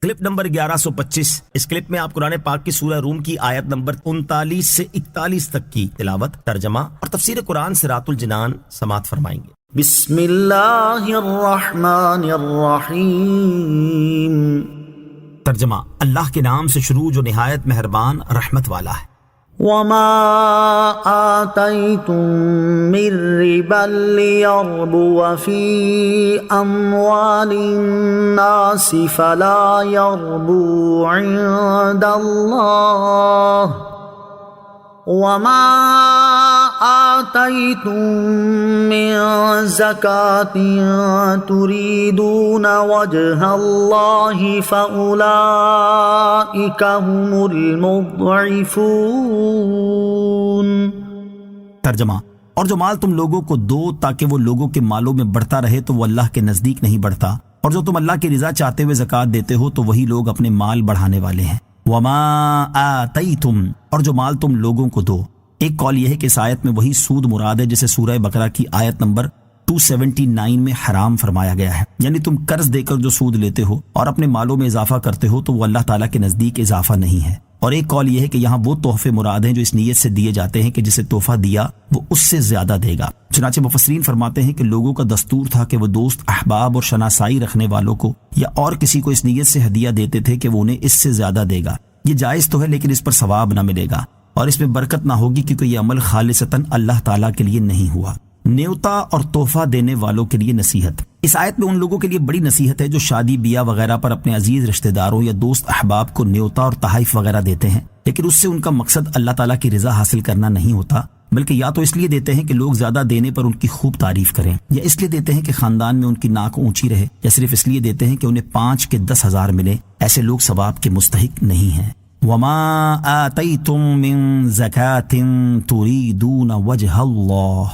Clip number 1125۔ اس clip میں آپ قرآن پاک کی سورہ روم کی آیت نمبر 39 سے 41 تک کی تلاوت، ترجمہ اور تفسیر قرآن صراط الجنان سماعت فرمائیں گے۔ بسم اللہ الرحمن الرحیم۔ ترجمہ، اللہ کے نام سے شروع جو نہایت مہربان رحمت والا ہے۔ وما آتیتم من ربا لیربو فی اموال الناس فلا یربو عند اللہ وما آتیتم من زکاة تریدون وجہ اللہ فأولئک هم المضعفون۔ ترجمہ، اور جو مال تم لوگوں کو دو تاکہ وہ لوگوں کے مالوں میں بڑھتا رہے تو وہ اللہ کے نزدیک نہیں بڑھتا، اور جو تم اللہ کی رضا چاہتے ہوئے زکوٰۃ دیتے ہو تو وہی لوگ اپنے مال بڑھانے والے ہیں۔ وما آتیتم، اور جو مال تم لوگوں کو دو۔ ایک قول یہ ہے کہ اس آیت میں وہی سود مراد ہے جسے سورہ بقرہ کی آیت نمبر 279 میں حرام فرمایا گیا ہے، یعنی تم قرض دے کر جو سود لیتے ہو اور اپنے مالوں میں اضافہ کرتے ہو تو وہ اللہ تعالیٰ کے نزدیک اضافہ نہیں ہے۔ اور ایک قول یہ ہے کہ یہاں وہ تحفے مراد ہیں جو اس نیت سے دیے جاتے ہیں کہ جسے تحفہ دیا وہ اس سے زیادہ دے گا۔ چنانچہ مفسرین فرماتے ہیں کہ لوگوں کا دستور تھا کہ وہ دوست، احباب اور شناسائی رکھنے والوں کو یا اور کسی کو اس نیت سے ہدیہ دیتے تھے کہ وہ انہیں اس سے زیادہ دے گا۔ یہ جائز تو ہے لیکن اس پر ثواب نہ ملے گا اور اس میں برکت نہ ہوگی کیونکہ یہ عمل خالصتاً اللہ تعالیٰ کے لیے نہیں ہوا۔ نیوتا اور تحفہ دینے والوں کے لیے نصیحت۔ اس آیت میں ان لوگوں کے لیے بڑی نصیحت ہے جو شادی بیاہ وغیرہ پر اپنے عزیز رشتہ داروں یا دوست احباب کو نیوتا اور تحائف وغیرہ دیتے ہیں، لیکن اس سے ان کا مقصد اللہ تعالیٰ کی رضا حاصل کرنا نہیں ہوتا، بلکہ یا تو اس لیے دیتے ہیں کہ لوگ زیادہ دینے پر ان کی خوب تعریف کریں، یا اس لیے دیتے ہیں کہ خاندان میں ان کی ناک اونچی رہے، یا صرف اس لیے دیتے ہیں کہ انہیں 5 کے 10,000 ملے۔ ایسے لوگ ثواب کے مستحق نہیں ہیں۔ وما آتیتم من زکاة تریدون وجہ اللہ،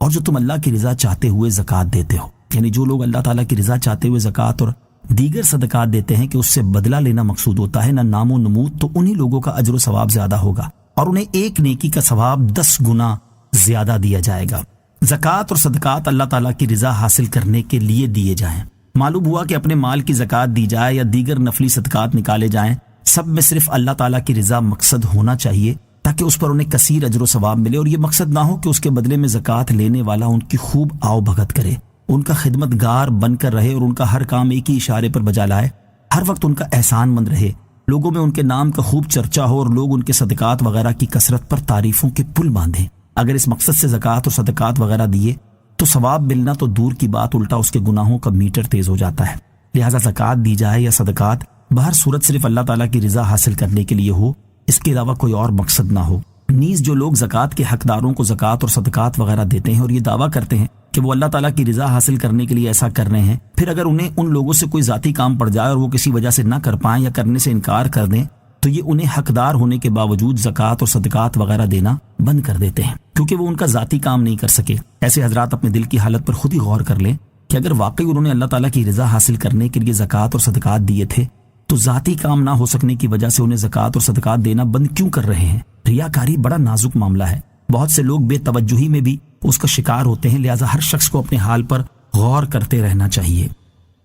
اور جو تم اللہ کی رضا چاہتے ہوئے زکوٰۃ دیتے ہو، یعنی جو لوگ اللہ تعالیٰ کی رضا چاہتے ہوئے زکوٰۃ اور دیگر صدقات دیتے ہیں کہ اس سے بدلہ لینا مقصود ہوتا ہے، نہ نام و نمود، تو انہی لوگوں کا اجر و ثواب زیادہ ہوگا اور انہیں ایک نیکی کا ثواب 10 گنا زیادہ دیا جائے گا۔ زکوٰۃ اور صدقات اللہ تعالیٰ کی رضا حاصل کرنے کے لیے دیے جائیں۔ معلوم ہوا کہ اپنے مال کی زکوٰۃ دی جائے یا دیگر نفلی صدقات نکالے جائیں، سب میں صرف اللہ تعالیٰ کی رضا مقصد ہونا چاہیے تاکہ اس پر انہیں کثیر اجر و ثواب ملے، اور یہ مقصد نہ ہو کہ اس کے بدلے میں زکوٰۃ لینے والا ان کی خوب آؤ بھگت کرے، ان کا خدمت گار بن کر رہے اور ان کا ہر کام ایک ہی اشارے پر بجا لائے، ہر وقت ان کا احسان مند رہے، لوگوں میں ان کے نام کا خوب چرچا ہو اور لوگ ان کے صدقات وغیرہ کی کثرت پر تعریفوں کے پل باندھیں۔ اگر اس مقصد سے زکوٰۃ اور صدقات وغیرہ دیے تو ثواب ملنا تو دور کی بات، الٹا اس کے گناہوں کا میٹر تیز ہو جاتا ہے۔ لہٰذا زکوٰۃ دی جائے یا صدقات بہر صورت صرف اللہ تعالیٰ کی رضا حاصل کرنے کے لیے ہو، اس کے علاوہ کوئی اور مقصد نہ ہو۔ نیز جو لوگ زکوٰۃ کے حقداروں کو زکوٰۃ اور صدقات وغیرہ دیتے ہیں اور یہ دعویٰ کرتے ہیں کہ وہ اللہ تعالیٰ کی رضا حاصل کرنے کے لیے ایسا کر رہے ہیں، پھر اگر انہیں ان لوگوں سے کوئی ذاتی کام پڑ جائے اور وہ کسی وجہ سے نہ کر پائیں یا کرنے سے انکار کر دیں تو یہ انہیں حقدار ہونے کے باوجود زکوٰۃ اور صدقات وغیرہ دینا بند کر دیتے ہیں، کیونکہ وہ ان کا ذاتی کام نہیں کر سکے۔ ایسے حضرات اپنے دل کی حالت پر خود ہی غور کر لیں کہ اگر واقعی انہوں نے اللہ تعالیٰ کی رضا حاصل کرنے کے لیے زکوٰۃ اور صدقات دیے تھے تو ذاتی کام نہ ہو سکنے کی وجہ سے انہیں زکوٰۃ اور صدقات دینا بند کیوں کر رہے ہیں؟ ریاکاری بڑا نازک معاملہ ہے، بہت سے لوگ بے توجہی میں بھی اس کا شکار ہوتے ہیں، لہٰذا ہر شخص کو اپنے حال پر غور کرتے رہنا چاہیے۔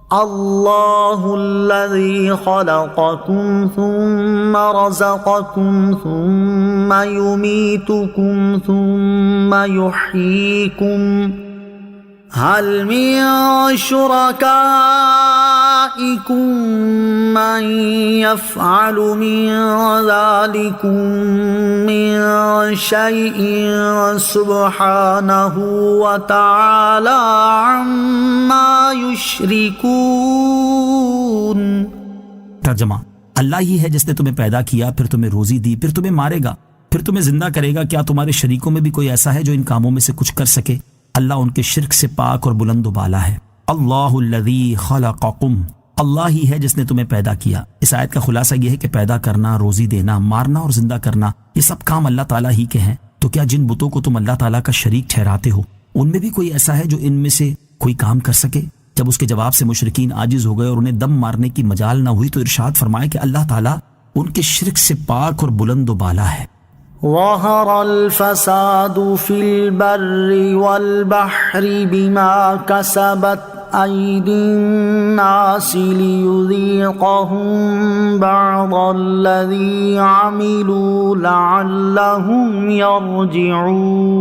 اللہ الذی خلقکم ثم رزقکم ثم یمیتکم ثم یحییکم هل من شرکائکم من يفعل من ذلكم من شيء سبحانه وتعالى عما يشركون۔ ترجمہ، اللہ ہی ہے جس نے تمہیں پیدا کیا، پھر تمہیں روزی دی، پھر تمہیں مارے گا، پھر تمہیں زندہ کرے گا۔ کیا تمہارے شریکوں میں بھی کوئی ایسا ہے جو ان کاموں میں سے کچھ کر سکے؟ اللہ ان کے شرک سے پاک اور بلند و بالا ہے۔ اللہ الذی خلقکم، اللہ ہی ہے جس نے تمہیں پیدا کیا۔ اس آیت کا خلاصہ یہ ہے کہ پیدا کرنا، روزی دینا، مارنا اور زندہ کرنا، یہ سب کام اللہ تعالیٰ ہی کے ہیں۔ تو کیا جن بتوں کو تم اللہ تعالیٰ کا شریک ٹھہراتے ہو ان میں بھی کوئی ایسا ہے جو ان میں سے کوئی کام کر سکے؟ جب اس کے جواب سے مشرکین عاجز ہو گئے اور انہیں دم مارنے کی مجال نہ ہوئی تو ارشاد فرمائے کہ اللہ تعالیٰ ان کے شرک سے پاک اور بلند و بالا ہے۔ ظہر الفساد فی البر والبحر بما کسبت أيدي الناس ليذيقهم بعض الذي عملوا لعلهم يرجعون.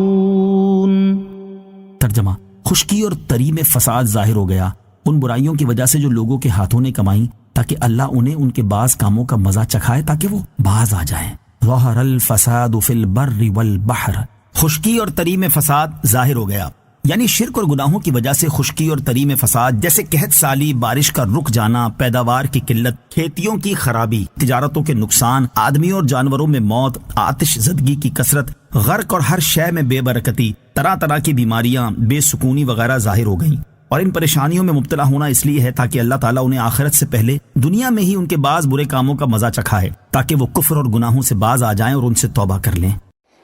ترجمہ: خشکی اور تری میں فساد ظاہر ہو گیا ان برائیوں کی وجہ سے جو لوگوں کے ہاتھوں نے کمائیں، تاکہ اللہ انہیں ان کے بعض کاموں کا مزہ چکھائے تاکہ وہ باز آ جائیں. ظہر الفساد فی البر والبحر. خشکی اور تری میں فساد ظاہر ہو گیا، یعنی شرک اور گناہوں کی وجہ سے خشکی اور تری میں فساد، جیسے قحط سالی، بارش کا رک جانا، پیداوار کی قلت، کھیتیوں کی خرابی، تجارتوں کے نقصان، آدمیوں اور جانوروں میں موت، آتش زدگی کی کثرت، غرق اور ہر شے میں بے برکتی، طرح طرح کی بیماریاں، بے سکونی وغیرہ ظاہر ہو گئیں. اور ان پریشانیوں میں مبتلا ہونا اس لیے ہے تاکہ اللہ تعالیٰ انہیں آخرت سے پہلے دنیا میں ہی ان کے بعض برے کاموں کا مزہ چکھائے، تاکہ وہ کفر اور گناہوں سے باز آ جائیں اور ان سے توبہ کر لیں.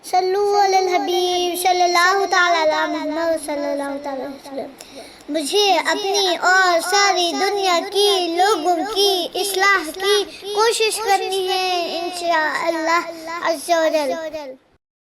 صلو علی الحبیب صلی اللہ تعالی علی محمد صلی اللہ تعالی علیہ وسلم. مجھے اپنی اور ساری دنیا کی لوگوں کی اصلاح کی کوشش کرنی ہے انشاءاللہ عز و جل.